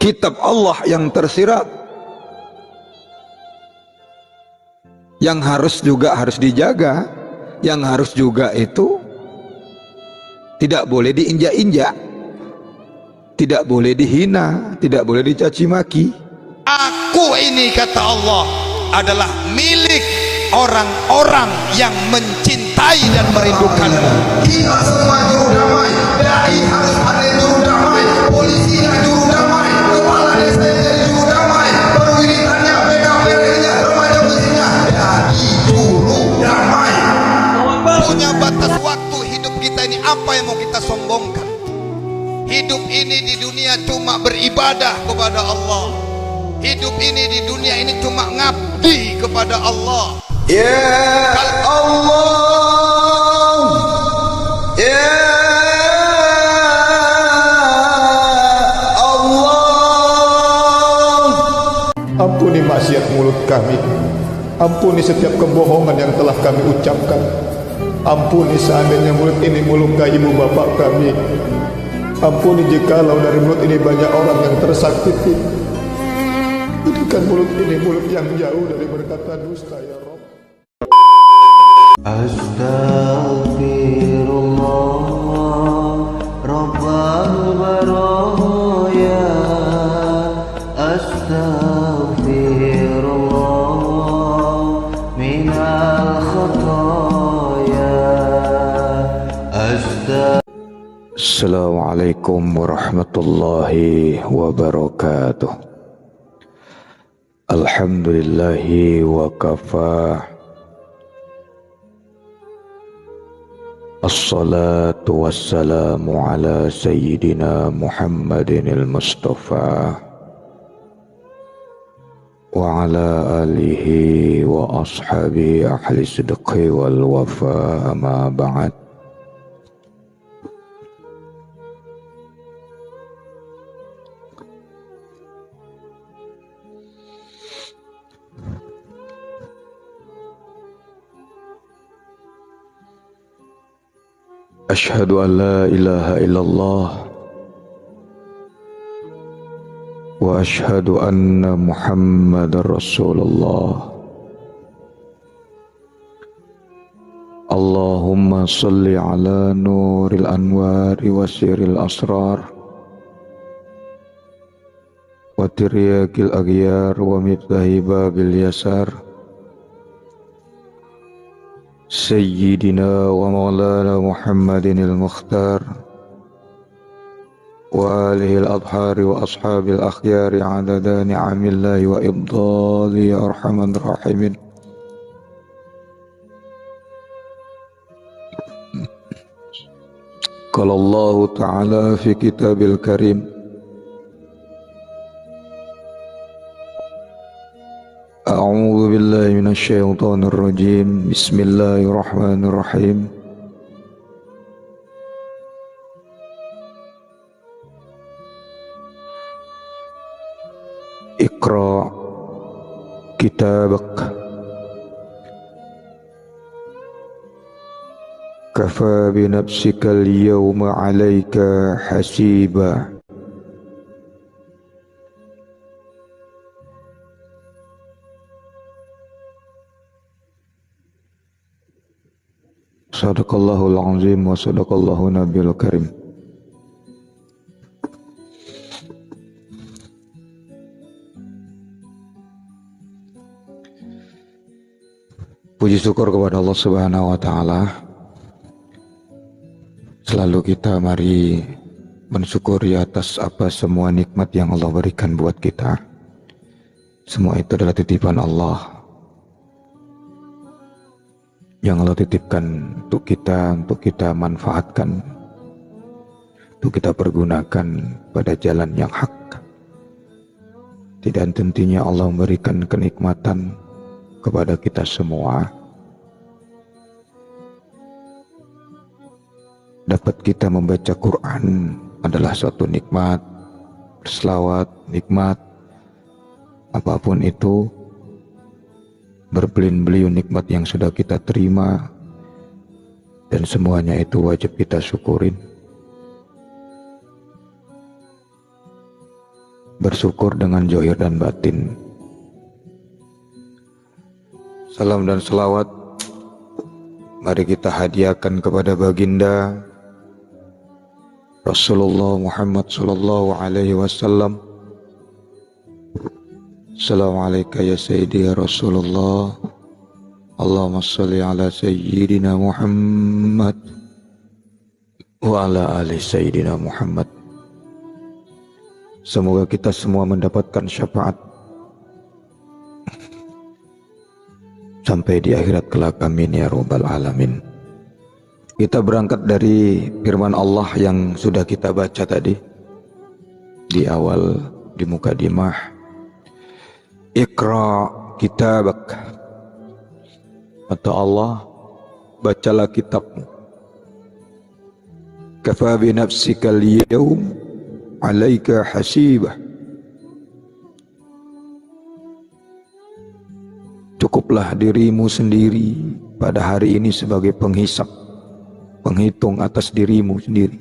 kitab Allah yang tersirat, yang harus dijaga, yang harus juga itu tidak boleh diinjak-injak, tidak boleh dihina, tidak boleh dicaci maki. Aku ini, kata Allah, adalah milik orang-orang yang mencintai dan merindukanmu. Kita semua juru damai, dai harus pandai juru damai, polisi juru damai, kepala desa jadi juru damai, perwiritannya, PKPR-nya, remaja mesinnya jadi juru damai. Punya batas waktu hidup kita ini, apa yang mau kita sombongkan? Hidup ini di dunia cuma beribadah kepada Allah. Hidup ini di dunia ini cuma ngabdi kepada Allah. Ya Allah, ya Allah. Ampuni maksiat mulut kami, ampuni setiap kebohongan yang telah kami ucapkan. Ampuni seandainya mulut ini melukai ibu bapak kami. Ampuni jikalau dari mulut ini banyak orang yang tersakiti. Jadikan mulut ini mulut yang jauh dari berkata dusta, ya Rabb. Astaghfirullah Rabbal baraya, Astaghfirullah minal khataya. Assalamualaikum warahmatullahi wabarakatuh. Alhamdulillahi wa kafa. Assalatu wassalamu ala sayyidina Muhammadin al-Mustafa wa ala alihi wa ashabi ahli sidqi wal wafa, amma ba'd. Ashhadu an la ilaha illallah wa ashhadu anna Muhammadar Rasulullah. Allahumma salli ala nuril anwari wa siril asrar wa tiryakil aghyar wa miftahi babil yasar Sayyidina wa maulana Muhammadin al-Mukhtar wa alihi al-adhari wa ashabil akhyari adada ni'amillahi wa ibdali ya arhaman rahimin. Qala Allah ta'ala fi kitabil karim, A'udzu billahi minasy syaithanir rajim. Bismillahirrahmanirrahim. Iqra kitabak kafa bi nafsika al-yawma 'alaika hasiba. Sadaqallahul azim wa sadaqallahu nabiyul karim. Puji syukur kepada Allah Subhanahu wa taala. Selalu kita mari mensyukuri atas apa semua nikmat yang Allah berikan buat kita. Semua itu adalah titipan Allah yang Allah titipkan untuk kita manfaatkan, untuk kita pergunakan pada jalan yang hak. Tidak hentinya Allah memberikan kenikmatan kepada kita semua. Dapat kita membaca Quran adalah suatu nikmat, berselawat, nikmat, apapun itu, berbelin-beliun nikmat yang sudah kita terima, dan semuanya itu wajib kita syukurin. bersyukur dengan zahir dan batin. Salam dan selawat mari kita hadiahkan kepada baginda Rasulullah Muhammad sallallahu alaihi wasallam. Assalamualaikum ya Sayyidi ya Rasulullah. Allahumma salli ala Sayyidina Muhammad wa ala ali Sayyidina Muhammad. Semoga kita semua mendapatkan syafaat sampai di akhirat kelak, amin ya rabbal alamin. Kita berangkat dari firman Allah yang sudah kita baca tadi di awal di mukadimah. Iqra kitabak, kata Allah, bacalah kitabmu. Kafa bi nafsika al-yawm 'alaika hasibah. Cukuplah dirimu sendiri pada hari ini sebagai penghisap, penghitung atas dirimu sendiri.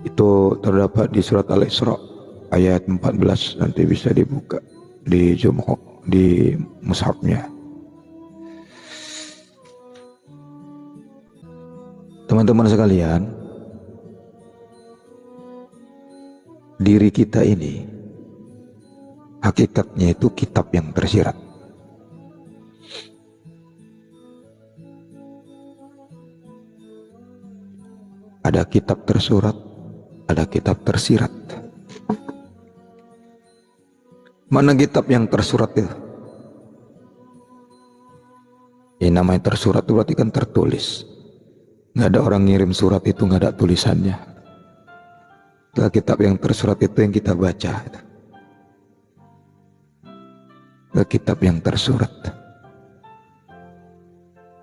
Itu terdapat di surat Al-Isra ayat 14, nanti bisa dibuka di di mushafnya. Teman-teman sekalian, diri kita ini hakikatnya itu kitab yang tersirat. Ada kitab tersurat, ada kitab tersirat. Mana kitab yang tersurat itu? Ini namanya tersurat itu berarti kan tertulis. Nggak ada orang ngirim surat itu nggak ada tulisannya. Setelah kitab yang tersurat itu yang kita baca. Kitab yang tersurat.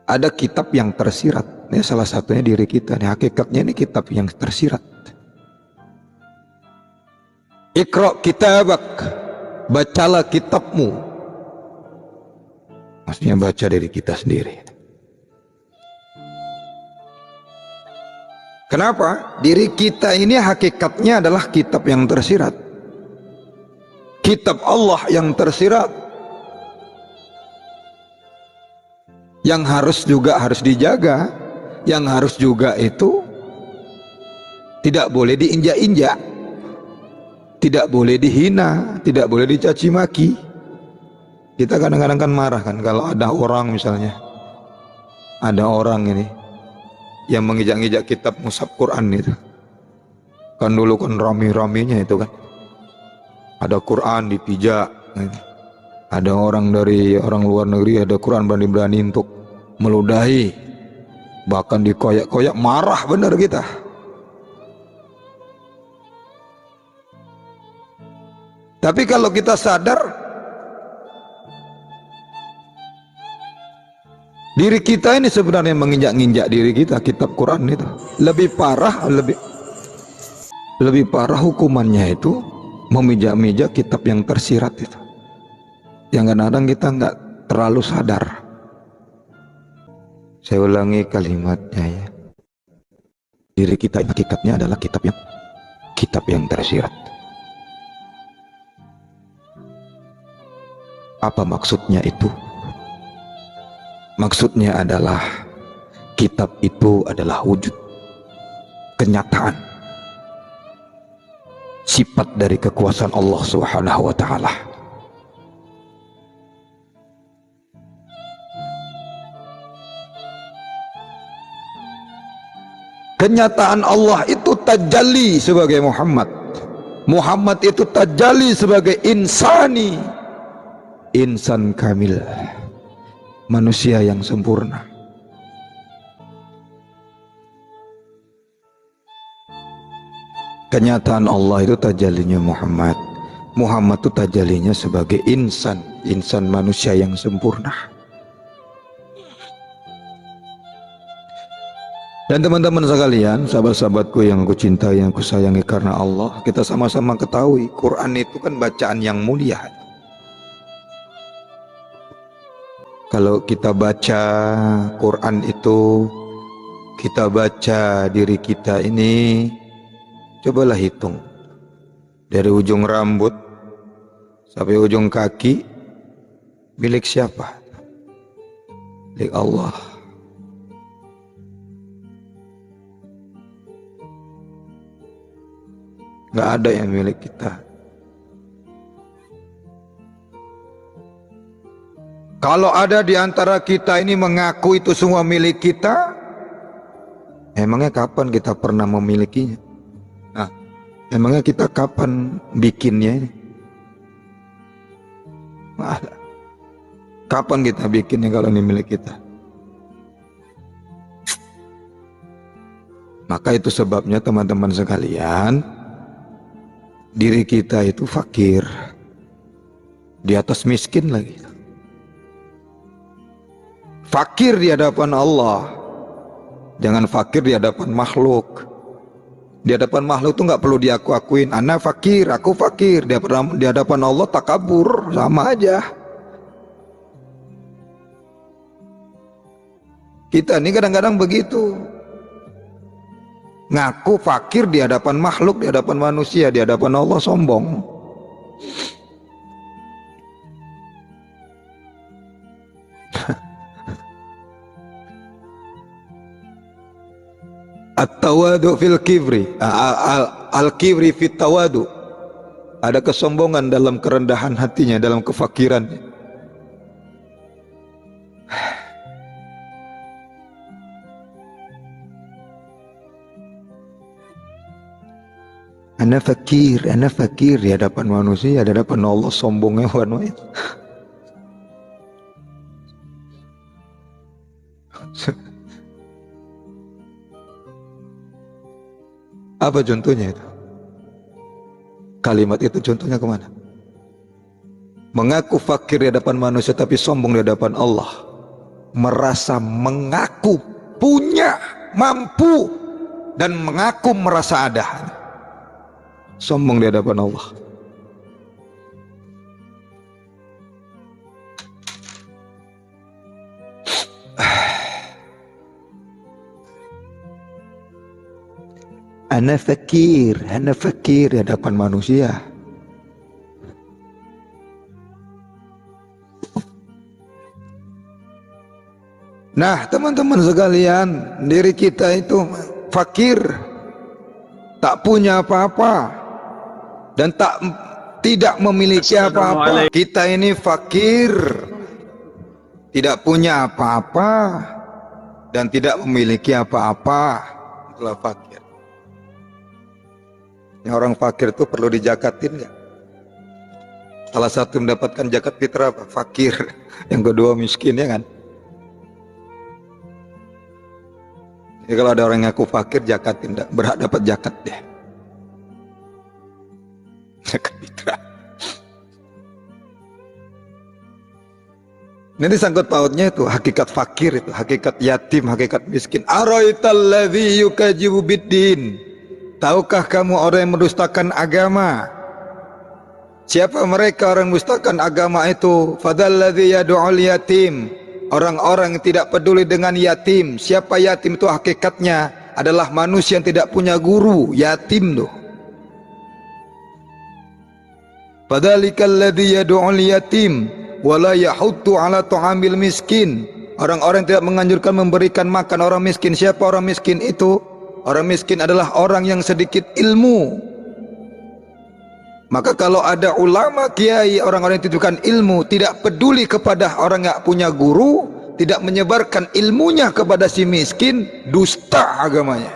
Ada kitab yang tersirat. Ini salah satunya diri kita. Ini hakikatnya ini kitab yang tersirat. Iqra kitabak, bacalah kitabmu. Maksudnya baca dari kita sendiri. Kenapa? Diri kita ini hakikatnya adalah kitab yang tersirat. Kitab Allah yang tersirat. Yang harus dijaga, yang harus juga itu tidak boleh diinjak-injak, tidak boleh dihina, tidak boleh dicaci maki. Kita kadang-kadang kan marah kan kalau ada orang misalnya, ada orang ini yang mengijak-ijak kitab mushaf Quran itu. Kan dulu kan rame-ramenya itu kan, ada Quran dipijak. Ada orang dari orang luar negeri, ada Quran berani-berani untuk meludahi, bahkan dikoyak-koyak, marah benar kita. Tapi kalau kita sadar diri kita ini sebenarnya menginjak-injak diri kita, kitab Quran itu lebih parah, lebih parah hukumannya itu memijak-mijak kitab yang tersirat itu, yang kadang-kadang kita nggak terlalu sadar. Saya ulangi kalimatnya ya. Diri kita hakikatnya adalah kitab yang tersirat. Apa maksudnya itu? Maksudnya adalah kitab itu adalah wujud, kenyataan, sifat dari kekuasaan Allah Subhanahu wa taala. Kenyataan Allah itu tajalli sebagai Muhammad. Muhammad itu tajalli sebagai insani, insan kamil, manusia yang sempurna. Kenyataan Allah itu tajallinya Muhammad. Muhammad itu tajallinya sebagai insan, insan manusia yang sempurna. Dan teman-teman sekalian, sahabat-sahabatku yang aku cintai, yang aku sayangi karena Allah, kita sama-sama ketahui Quran itu kan bacaan yang mulia. Kalau kita baca Quran itu kita baca diri kita ini, cobalah hitung dari ujung rambut sampai ujung kaki, milik siapa? Milik Allah. Nggak ada yang milik kita. Kalau ada di antara kita ini mengaku itu semua milik kita, emangnya kapan kita pernah memilikinya? Nah, emangnya kita kapan bikinnya ini? Nggak ada. Kapan kita bikinnya kalau ini milik kita? Maka itu sebabnya teman-teman sekalian, diri kita itu fakir, di atas miskin lagi. Fakir di hadapan Allah, jangan fakir di hadapan makhluk. Di hadapan makhluk itu nggak perlu diaku-akuin. Ana fakir, aku fakir. Di hadapan Allah takabur, sama aja. Kita ini kadang-kadang begitu. Ngaku fakir di hadapan makhluk, di hadapan manusia, di hadapan Allah sombong. At-tawadu fil kibri, al-kibri fit tawadu. Ada kesombongan dalam kerendahan hatinya, dalam kefakirannya. Ana fakir di hadapan manusia, di hadapan Allah sombongnya wan. Apa contohnya itu? Kalimat itu contohnya kemana? Mengaku fakir di hadapan manusia tapi sombong di hadapan Allah. Merasa mengaku punya, mampu, dan mengaku merasa ada. Sombong di hadapan Allah. Ana fakir di hadapan manusia. Nah, teman-teman sekalian, diri kita itu fakir, tak punya apa-apa, dan tidak memiliki apa-apa. Kita ini fakir, tidak punya apa-apa, dan tidak memiliki apa-apa. Itulah fakir. Yang orang fakir itu perlu dijakatin nggak? Salah satu mendapatkan zakat fitrah apa? Fakir. Yang kedua miskin, ya kan? Jadi kalau ada orang yang ngaku fakir, zakatin, berhak dapat zakat deh. Zakat fitrah. Nanti sangkut pautnya itu hakikat fakir, itu hakikat yatim, hakikat miskin. Araital ladzi yukadzibu biddin. Tahukah kamu orang yang mendustakan agama? Siapa mereka orang yang mendustakan agama itu? Fadalladzi yad'ul yatim. Orang-orang yang tidak peduli dengan yatim. Siapa yatim itu hakikatnya adalah manusia yang tidak punya guru. Yatim tuh. Fadzalikal ladzi yad'ul yatim wala yahuddu ala ta'amil miskin. Orang-orang yang tidak menganjurkan memberikan makan orang miskin. Siapa orang miskin itu? Orang miskin adalah orang yang sedikit ilmu. Maka kalau ada ulama, kiai, orang-orang yang titipkan ilmu, tidak peduli kepada orang yang punya guru, tidak menyebarkan ilmunya kepada si miskin, dusta agamanya.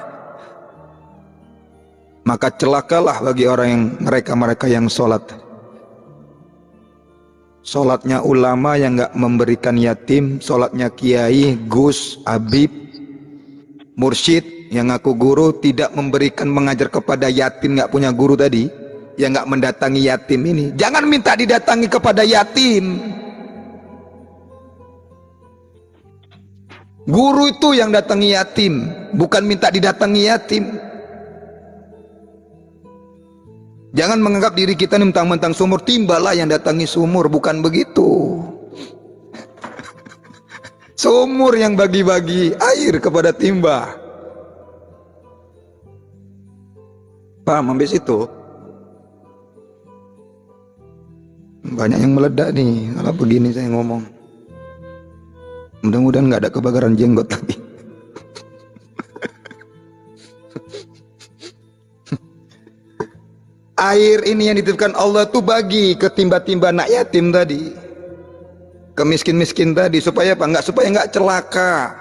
Maka celakalah bagi orang yang mereka yang sholat. Sholatnya ulama yang nggak memberikan yatim, sholatnya kiai, gus, habib, mursyid yang ngaku guru tidak memberikan mengajar kepada yatim nggak punya guru tadi, yang nggak mendatangi yatim ini. Jangan minta didatangi kepada yatim. Guru itu yang datangi yatim, bukan minta didatangi yatim. Jangan menganggap diri kita ini mentang-mentang sumur, timbalah yang datangi sumur, bukan begitu. Sumur yang bagi-bagi air kepada timba. Paham habis itu? Banyak yang meledak nih kalau begini saya ngomong. Mudah-mudahan nggak ada kebakaran jenggot lagi. Air ini yang dititipkan Allah tuh bagi ke timba-timba anak yatim tadi, ke miskin-miskin tadi, supaya apa? Supaya nggak celaka,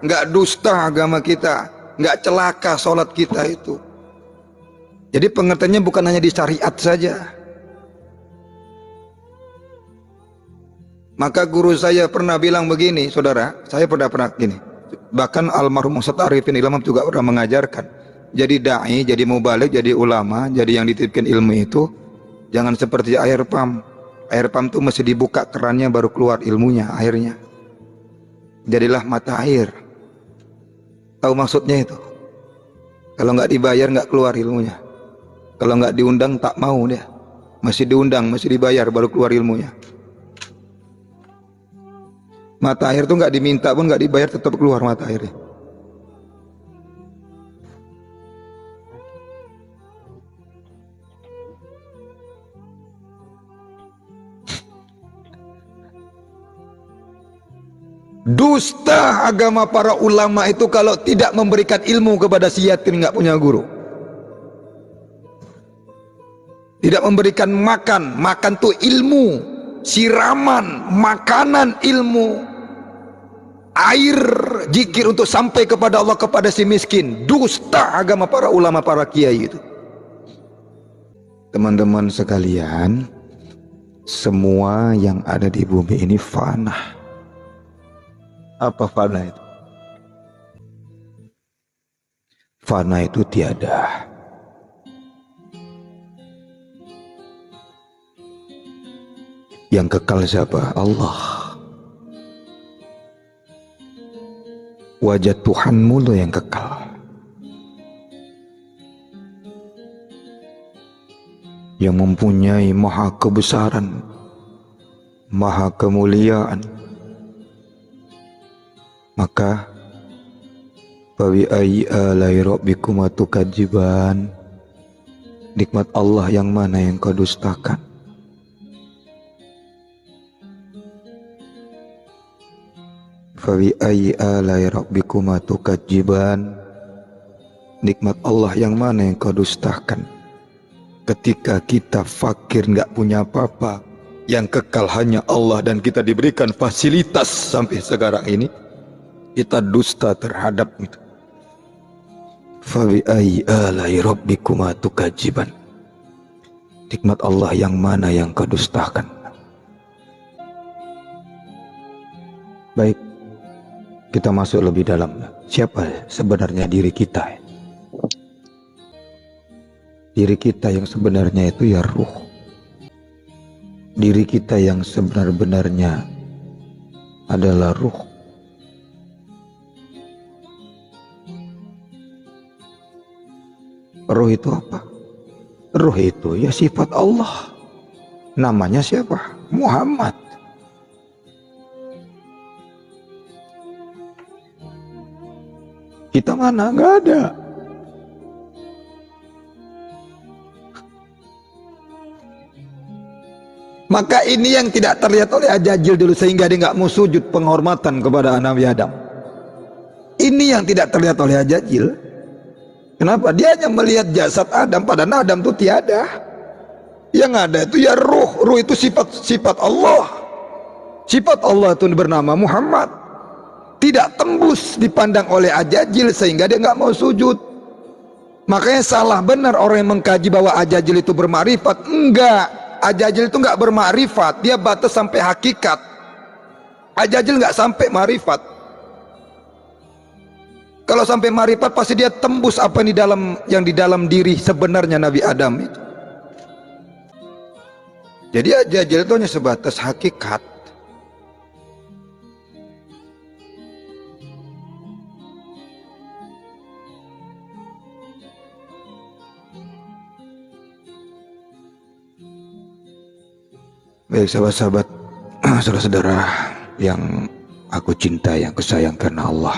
nggak dusta agama kita, nggak celaka sholat kita itu. Jadi pengertiannya bukan hanya di syariat saja. Maka guru saya pernah bilang begini, saudara, saya pernah gini. Bahkan almarhum Ustaz Arifin Ilham juga pernah mengajarkan. Jadi da'i, jadi mubalik, jadi ulama, jadi yang dititipkan ilmu itu jangan seperti air pam. Air pam itu mesti dibuka kerannya baru keluar ilmunya, airnya. Jadilah mata air. Tahu maksudnya itu? Kalau nggak dibayar nggak keluar ilmunya. Kalau nggak diundang tak mau dia. Mesti diundang, mesti dibayar baru keluar ilmunya. Mata air itu nggak diminta pun nggak dibayar tetap keluar mata airnya. Dusta agama para ulama itu kalau tidak memberikan ilmu kepada si yatim nggak punya guru. Tidak memberikan makan, makan tuh ilmu, siraman, makanan ilmu, air, zikir untuk sampai kepada Allah kepada si miskin. Dusta agama para ulama, para kiai itu. Teman-teman sekalian, semua yang ada di bumi ini fana. Apa fana itu? Fana itu tiada. Yang kekal siapa? Allah. Wajah Tuhanmu lo yang kekal. Yang mempunyai maha kebesaran, maha kemuliaan. Maka Fabi ayyi alai rabbikuma tukadziban, nikmat Allah yang mana yang kau dustakan? Fabi ayyi alai rabbikuma tukadziban, nikmat Allah yang mana yang kau dustakan? Ketika kita fakir nggak punya apa-apa, yang kekal hanya Allah dan kita diberikan fasilitas sampai sekarang ini, kita dusta terhadap itu. Fabi ayyi alai rabbikuma tukadziban, nikmat Allah yang mana yang kau dustakan? Baik, kita masuk lebih dalam. Siapa sebenarnya diri kita? Diri kita yang sebenarnya itu ya ruh. Diri kita yang sebenar-benarnya adalah ruh. Ruh itu apa? Ruh itu ya sifat Allah. Namanya siapa? Muhammad. Kita mana? Nggak ada. Maka ini yang tidak terlihat oleh Ajajil dulu, sehingga dia nggak mau sujud penghormatan kepada Nabi Adam. Ini yang tidak terlihat oleh Ajajil. Kenapa? Dia hanya melihat jasad Adam, padahal Adam itu tiada. Yang ada itu ya ruh. Ruh itu sifat Allah. Sifat Allah itu bernama Muhammad. Tidak tembus dipandang oleh Ajajil, sehingga dia nggak mau sujud. Makanya salah benar orang yang mengkaji bahwa Ajajil itu bermakrifat. Enggak. Ajajil itu nggak bermakrifat, dia batas sampai hakikat. Ajajil nggak sampai makrifat. Kalau sampai makrifat pasti dia tembus apa yang di dalam diri sebenarnya Nabi Adam itu. Jadi Ajajil itu hanya sebatas hakikat. Baik sahabat-sahabat, saudara-saudara yang aku cinta, yang aku sayang karena Allah.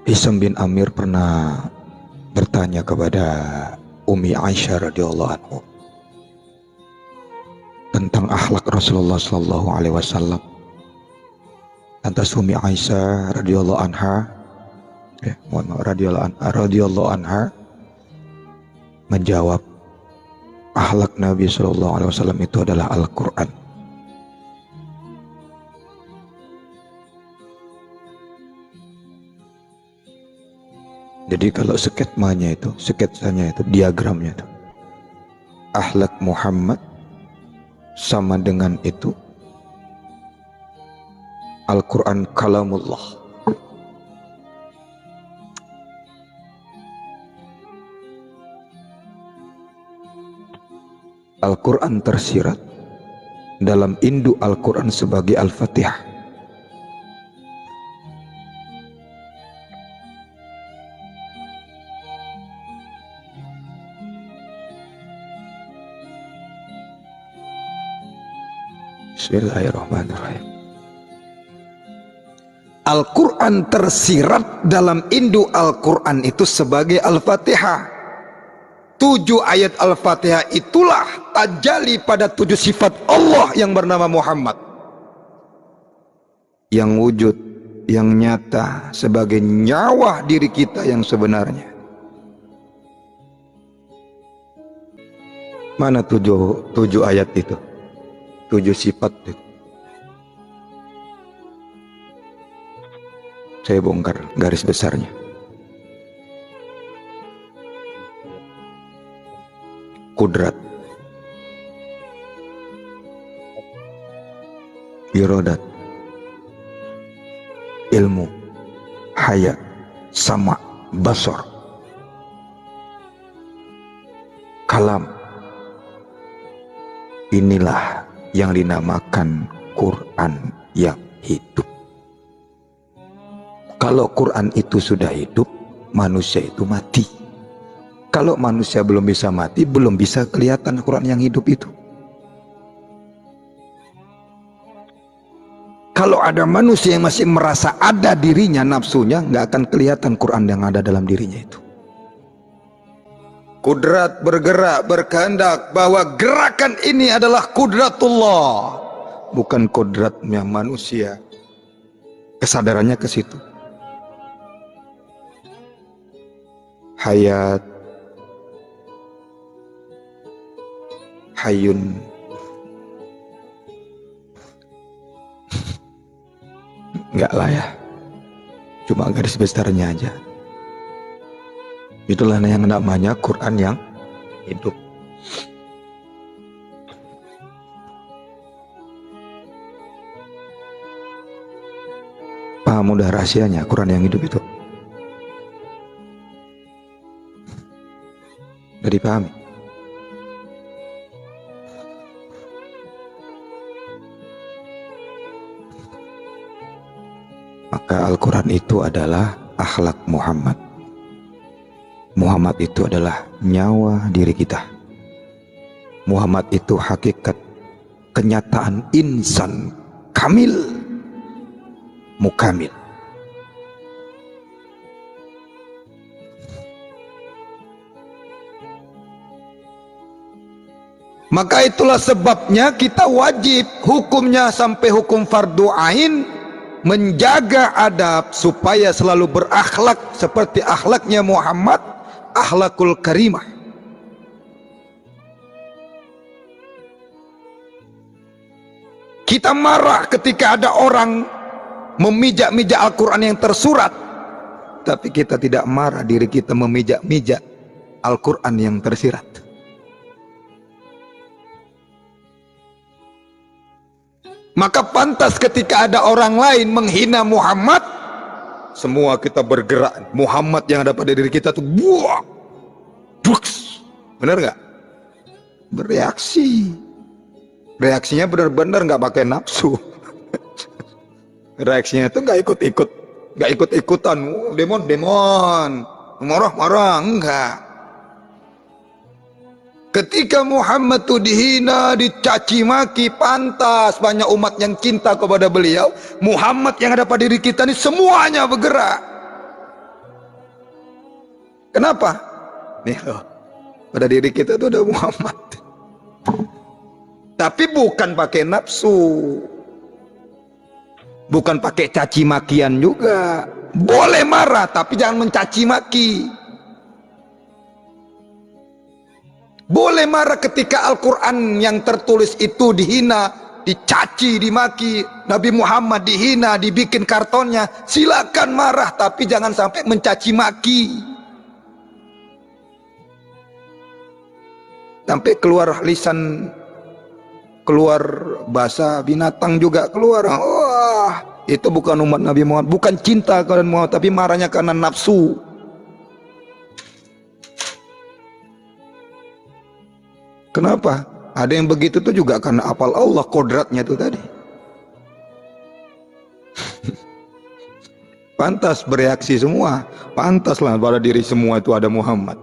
Hisam bin Amir pernah bertanya kepada Ummi Aisyah radhiyallahu anhu tentang akhlak Rasulullah sallallahu alaihi wasallam. Lantas Ummi Aisyah radhiyallahu anha radhiyallahu anha menjawab, akhlak Nabi sallallahu alaihi wasallam itu adalah Al-Qur'an. Jadi kalau sketsanya itu, diagramnya itu, akhlak Muhammad sama dengan itu Al-Quran kalamullah. Al-Quran tersirat dalam induk Al-Quran sebagai Al-Fatihah. Bismillahirrahmanirrahim. Al-Quran tersirat dalam induk Al-Quran itu sebagai Al-Fatihah. 7 ayat Al-Fatihah itulah tajalli pada 7 sifat Allah yang bernama Muhammad, yang wujud, yang nyata sebagai nyawa diri kita yang sebenarnya. Mana 7 ayat itu? 7 sifat itu. Saya bongkar garis besarnya. Kudrat, iradat, ilmu, haya, sama, basar, kalam. Inilah yang dinamakan Quran yang hidup. Kalau Quran itu sudah hidup, manusia itu mati. Kalau manusia belum bisa mati, belum bisa kelihatan Quran yang hidup itu. Kalau ada manusia yang masih merasa ada dirinya, nafsunya, nggak akan kelihatan Quran yang ada dalam dirinya itu. Kudrat bergerak, berkehendak bahwa gerakan ini adalah kudratullah, bukan kudratnya manusia. Kesadarannya ke situ. Hayat, hayun, enggak lah ya, cuma garis besarnya aja. Itulah yang namanya Quran yang hidup. Paham udah rahasianya Quran yang hidup itu? Udah dipahami? Maka Al-Quran itu adalah akhlak Muhammad. Muhammad itu adalah nyawa diri kita. Muhammad itu hakikat kenyataan insan kamil, mukamil. Maka itulah sebabnya kita wajib hukumnya sampai hukum fardu ain menjaga adab supaya selalu berakhlak seperti akhlaknya Muhammad, akhlakul karimah. Kita marah ketika ada orang memijak-mijak Al-Quran yang tersurat, tapi kita tidak marah diri kita memijak-mijak Al-Quran yang tersirat. Maka pantas ketika ada orang lain menghina Muhammad, semua kita bergerak. Muhammad yang ada pada diri kita tuh buah, buks, bener nggak? Bereaksi. Reaksinya benar-benar nggak pakai nafsu. Reaksinya itu nggak ikut-ikutan, demon, marah-marah, enggak. Ketika Muhammad itu dihina, dicaci maki, pantas banyak umat yang cinta kepada beliau. Muhammad yang ada pada diri kita ini semuanya bergerak. Kenapa? Nih loh, pada diri kita itu ada Muhammad. Tapi bukan pakai nafsu, bukan pakai caci makian juga. Boleh marah, tapi jangan mencaci maki. Boleh marah ketika Al-Quran yang tertulis itu dihina, dicaci, dimaki. Nabi Muhammad dihina, dibikin kartonnya. Silakan marah, tapi jangan sampai mencaci maki. Sampai keluar lisan, keluar bahasa binatang juga keluar. Wah, itu bukan umat Nabi Muhammad, bukan cinta kepada Muhammad, tapi marahnya karena nafsu. Kenapa? Ada yang begitu tuh juga karena apal Allah kodratnya itu tadi. Pantas bereaksi semua, pantaslah pada diri semua itu ada Muhammad.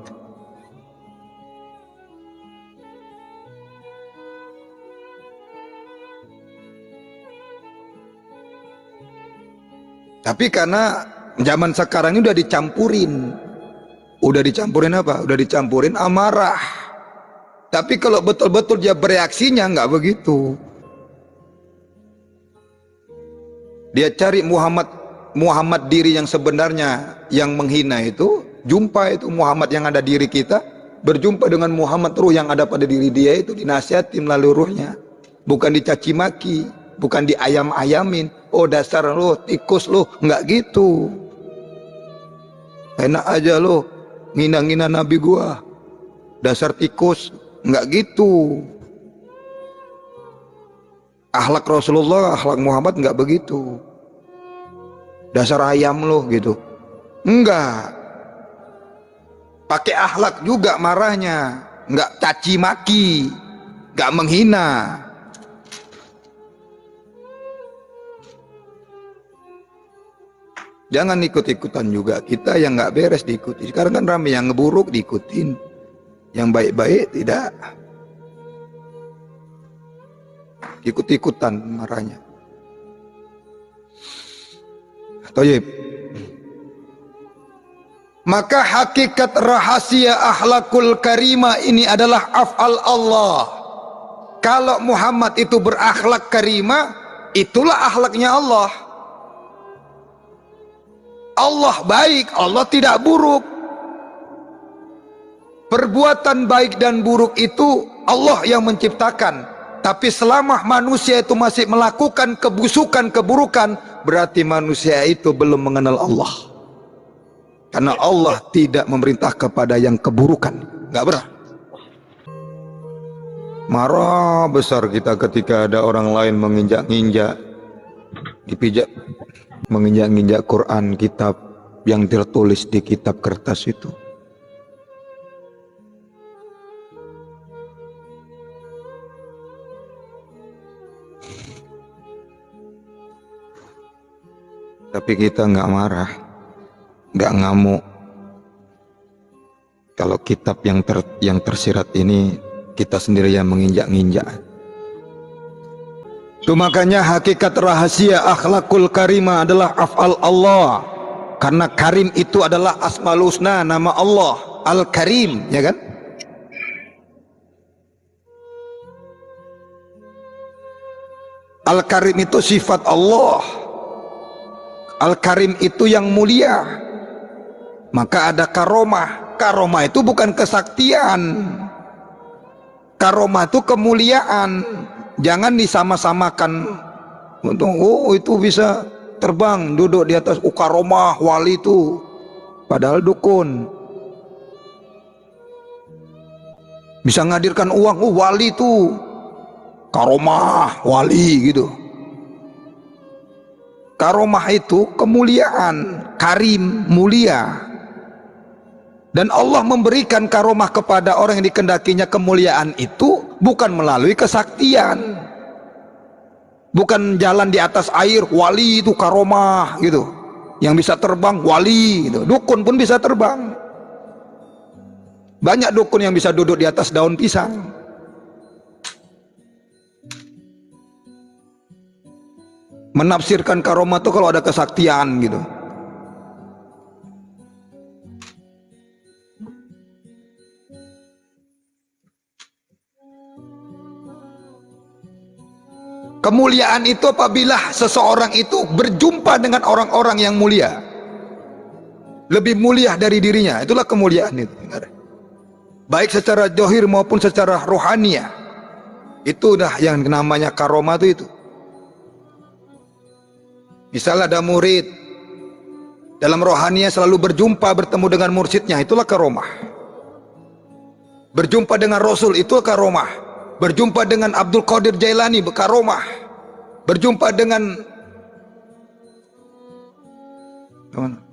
Tapi karena zaman sekarang ini udah dicampurin apa? Udah dicampurin amarah. Tapi kalau betul-betul dia bereaksinya nggak begitu. Dia cari Muhammad diri yang sebenarnya, yang menghina itu, jumpa itu Muhammad yang ada diri kita, berjumpa dengan Muhammad ruh yang ada pada diri dia itu, dinasihati melalui ruhnya, bukan dicaci maki, bukan diayam-ayamin. Oh dasar lo, tikus lo, nggak gitu. Enak aja lo, ngina-ngina Nabi gua, dasar tikus. Enggak gitu. Akhlak Rasulullah, akhlak Muhammad enggak begitu. Dasar ayam loh gitu. Enggak. Pakai akhlak juga marahnya, enggak caci maki, enggak menghina. Jangan ikut-ikutan juga. Kita yang enggak beres diikuti. Sekarang kan ramai yang ngeburuk diikutin. Yang baik-baik tidak, ikut-ikutan marahnya. Thayyib. Maka hakikat rahasia akhlakul karimah ini adalah af'al Allah. Kalau Muhammad itu berakhlak karimah, itulah akhlaknya Allah. Allah baik, Allah tidak buruk. Perbuatan baik dan buruk itu Allah yang menciptakan. Tapi selama manusia itu masih melakukan kebusukan, keburukan, berarti manusia itu belum mengenal Allah. Karena Allah tidak memerintah kepada yang keburukan. Enggak benar. Marah besar kita ketika ada orang lain menginjak-injak, dipijak, menginjak-injak Quran, kitab yang tertulis di kitab kertas itu. Tapi kita nggak marah, nggak ngamuk. Kalau kitab yang tersirat ini kita sendiri yang menginjak-injak. Itu makanya hakikat rahasia akhlakul karimah adalah af'al Allah. Karena karim itu adalah asmaul husna, nama Allah, Al-Karim, ya kan? Al-Karim itu sifat Allah. Al-Karim itu yang mulia. Maka ada karomah. Karomah itu bukan kesaktian. Karomah itu kemuliaan. Jangan disama-samakan. Oh itu bisa terbang, duduk di atas. Karomah, wali itu. Padahal dukun. Bisa ngadirkan uang. Wali itu. Karomah, wali gitu. Karomah itu kemuliaan, karim, mulia. Dan Allah memberikan karomah kepada orang yang dikendakinya kemuliaan itu bukan melalui kesaktian. Bukan jalan di atas air, wali itu karomah gitu. Yang bisa terbang, wali gitu. Dukun pun bisa terbang. Banyak dukun yang bisa duduk di atas daun pisang. Menafsirkan karomah itu kalau ada kesaktian gitu. Kemuliaan itu apabila seseorang itu berjumpa dengan orang-orang yang mulia, lebih mulia dari dirinya, itulah kemuliaan itu. Baik secara zahir maupun secara rohania. Itu dah yang namanya karomah itu. Misal ada murid dalam rohania selalu berjumpa bertemu dengan mursyidnya, itulah karomah. Berjumpa dengan Rasul, itu karomah. Berjumpa dengan Abdul Qadir Jailani, karomah. Berjumpa dengan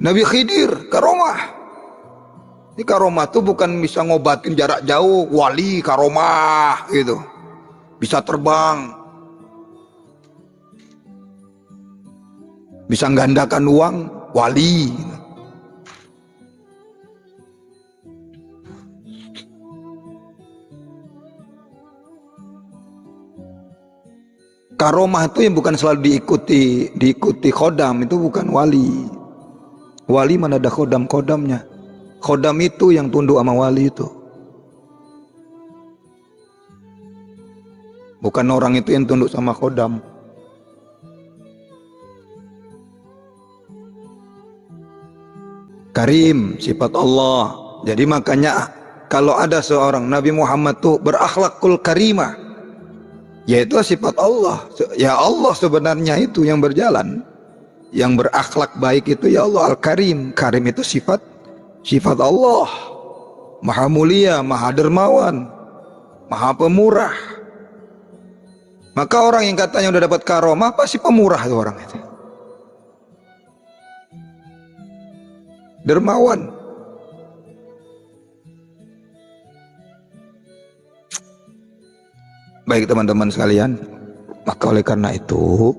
Nabi Khidir, karomah. Ini karomah itu bukan bisa ngobatin jarak jauh, wali karomah gitu. Bisa terbang, bisa menggandakan uang, wali. Karomah itu yang bukan selalu diikuti khodam, itu bukan wali. Wali mana ada khodamnya. Khodam itu yang tunduk sama wali itu. Bukan orang itu yang tunduk sama khodam. Karim, sifat Allah. Jadi makanya kalau ada seorang Nabi Muhammad tuh berakhlakul karimah, yaitu sifat Allah. Ya Allah sebenarnya itu yang berjalan, yang berakhlak baik itu ya Allah Al-Karim. Karim itu sifat Allah. Maha mulia, maha dermawan, maha pemurah. Maka orang yang katanya udah dapat karomah pasti pemurah itu orang itu. Dermawan. Baik teman-teman sekalian, maka oleh karena itu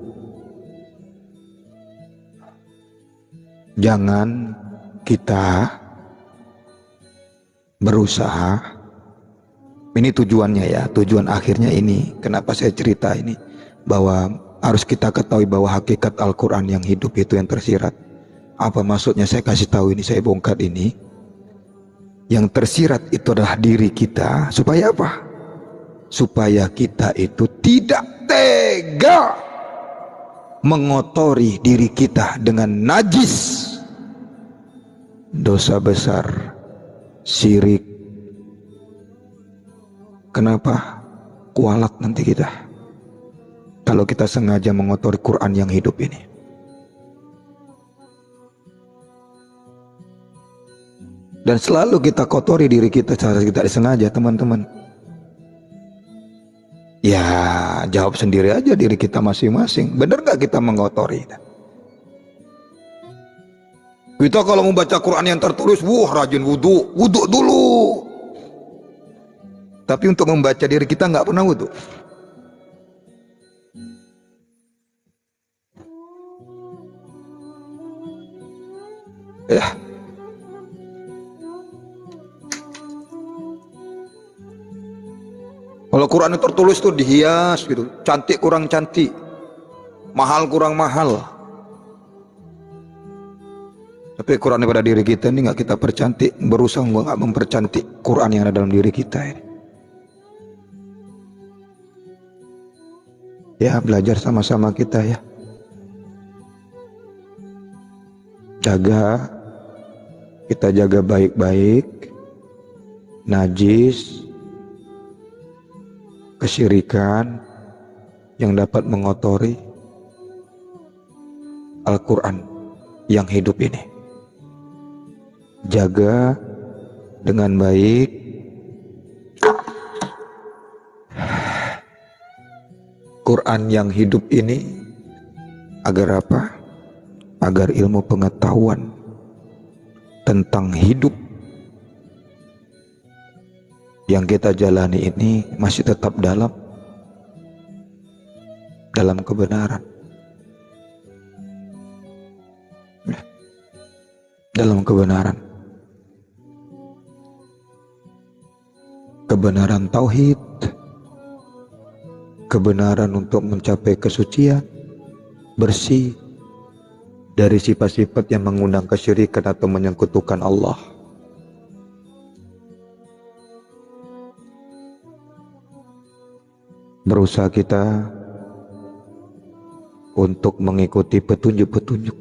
jangan kita berusaha, ini tujuannya ya, tujuan akhirnya ini, kenapa saya cerita ini, bahwa harus kita ketahui bahwa hakikat Al-Quran yang hidup itu yang tersirat. Apa maksudnya saya kasih tahu ini, saya bongkar ini. Yang tersirat itu adalah diri kita, supaya apa? Supaya kita itu tidak tega mengotori diri kita dengan najis, dosa besar, syirik. Kenapa? Kualat nanti kita kalau kita sengaja mengotori Quran yang hidup ini. Dan selalu kita kotori diri kita secara tidak disengaja, teman-teman. Ya jawab sendiri aja diri kita masing-masing. Benar gak kita mengotori? Kita kalau membaca Quran yang tertulis, rajin wudhu dulu. Tapi untuk membaca diri kita gak pernah wudhu. Ya. Kalau Quran itu tertulis tuh dihias gitu, cantik kurang cantik, mahal kurang mahal. Tapi Quran pada diri kita ini nggak kita percantik, berusaha nggak mempercantik Quran yang ada dalam diri kita ini. Ya belajar sama-sama kita ya. Kita jaga baik-baik, najis, kesyirikan yang dapat mengotori Al-Quran yang hidup ini. Jaga dengan baik Quran yang hidup ini. Agar apa? Agar ilmu pengetahuan tentang hidup yang kita jalani ini masih tetap dalam kebenaran, dalam kebenaran tauhid, kebenaran untuk mencapai kesucian, bersih dari sifat-sifat yang mengundang kesyirikan atau menyekutukan Allah. Berusaha kita untuk mengikuti petunjuk-petunjuk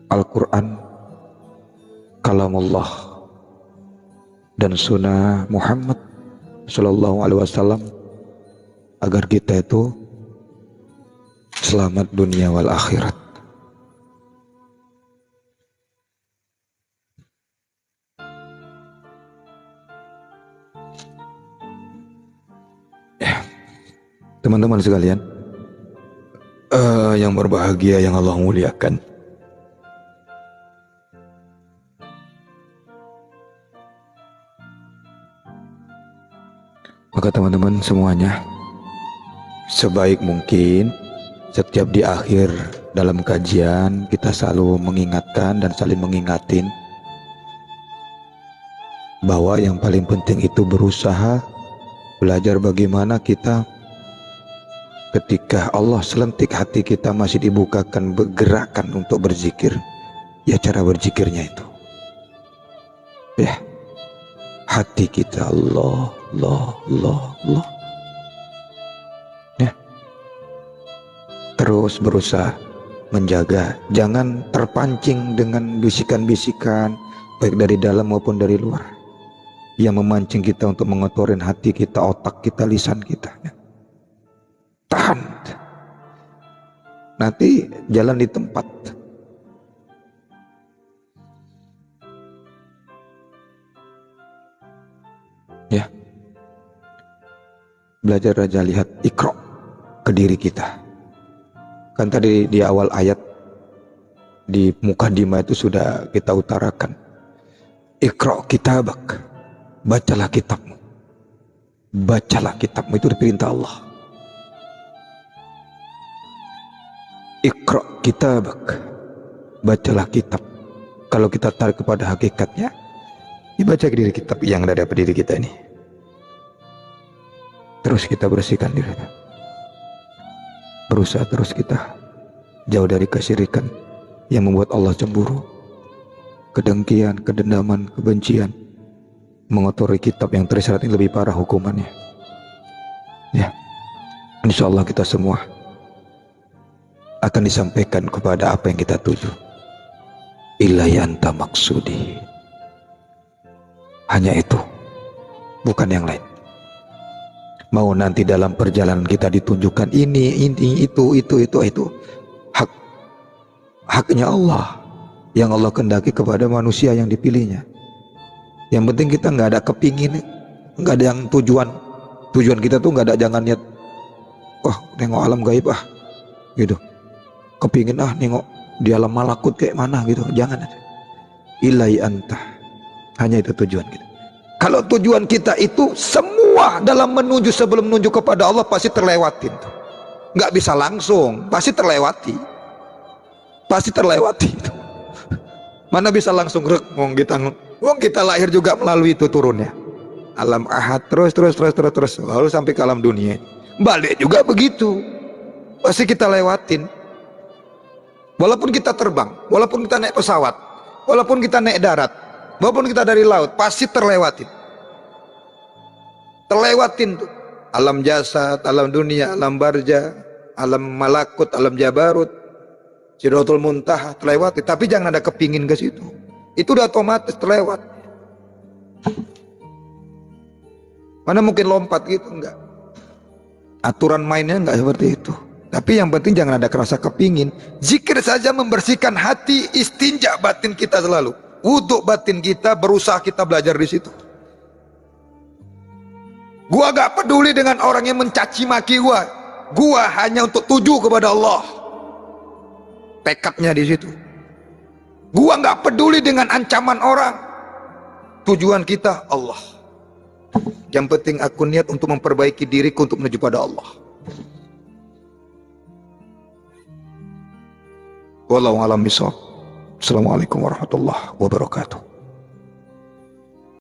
Al-Quran, kalamullah, dan sunnah Muhammad Sallallahu Alaihi Wasallam, agar kita itu selamat dunia wal akhirat. Ya, teman-teman sekalian, yang berbahagia, yang Allah muliakan, maka teman-teman semuanya, sebaik mungkin setiap di akhir dalam kajian kita selalu mengingatkan dan saling mengingatin bahwa yang paling penting itu berusaha belajar bagaimana kita ketika Allah selentik hati kita masih dibukakan bergerakan untuk berzikir, ya cara berzikirnya itu, ya hati kita Allah, Allah, ya, terus berusaha menjaga, jangan terpancing dengan bisikan-bisikan baik dari dalam maupun dari luar yang memancing kita untuk mengotorin hati kita, otak kita, lisan kita, ya. Tahan, nanti jalan di tempat. Ya, belajar aja, lihat ikro ke diri kita. Kan tadi di awal ayat di mukadimah itu sudah kita utarakan, ikro kitabak, bacalah kitabmu, bacalah kitabmu, itu diperintah Allah. Ikro kitabak, bacalah kitab. Kalau kita tarik kepada hakikatnya, dibaca ke diri kitab yang ada pada diri kita ini. Terus kita bersihkan diri, berusaha terus kita jauh dari kesyirikan yang membuat Allah cemburu, kedengkian, kedendaman, kebencian, mengotori kitab yang tersirat ini lebih parah hukumannya. Ya, insya Allah kita semua akan disampaikan kepada apa yang kita tuju. Ilahi anta maksudi, hanya itu, bukan yang lain. Mau nanti dalam perjalanan kita ditunjukkan ini, itu, haknya Allah yang Allah kehendaki kepada manusia yang dipilihnya. Yang penting kita nggak ada kepingin, nggak ada yang tujuan kita tuh nggak ada, jangan niat wah nengok alam gaib gitu, kepingin nengok di alam malakut kayak mana gitu, jangan. Ilahi anta, hanya itu tujuan kita. Kalau tujuan kita itu semua dalam menuju, sebelum menuju kepada Allah pasti terlewatin tuh. Nggak bisa langsung, pasti terlewati. Mana bisa langsung wong kita lahir juga melalui itu turunnya. Alam ahad terus lalu sampai ke alam dunia. Balik juga begitu. Pasti kita lewatin. Walaupun kita terbang, walaupun kita naik pesawat, walaupun kita naik darat, walaupun kita dari laut, pasti terlewatin tuh. Alam jasad, alam dunia, alam barja, alam malakut, alam jabarut, Sidratul Muntaha, terlewati. Tapi jangan ada kepingin ke situ, itu udah otomatis terlewat. Mana mungkin lompat gitu, enggak. Aturan mainnya enggak seperti itu. Tapi yang penting jangan ada kerasa kepingin. Zikir saja membersihkan hati, istinja batin kita selalu, wudhu batin kita, berusaha kita belajar di situ. Gua gak peduli dengan orang yang mencaci maki gua hanya untuk tuju kepada Allah. Tekadnya di situ. Gua gak peduli dengan ancaman orang. Tujuan kita Allah. Yang penting aku niat untuk memperbaiki diriku untuk menuju pada Allah. Wallahu a'lam bishawab. Assalamualaikum warahmatullahi wabarakatuh.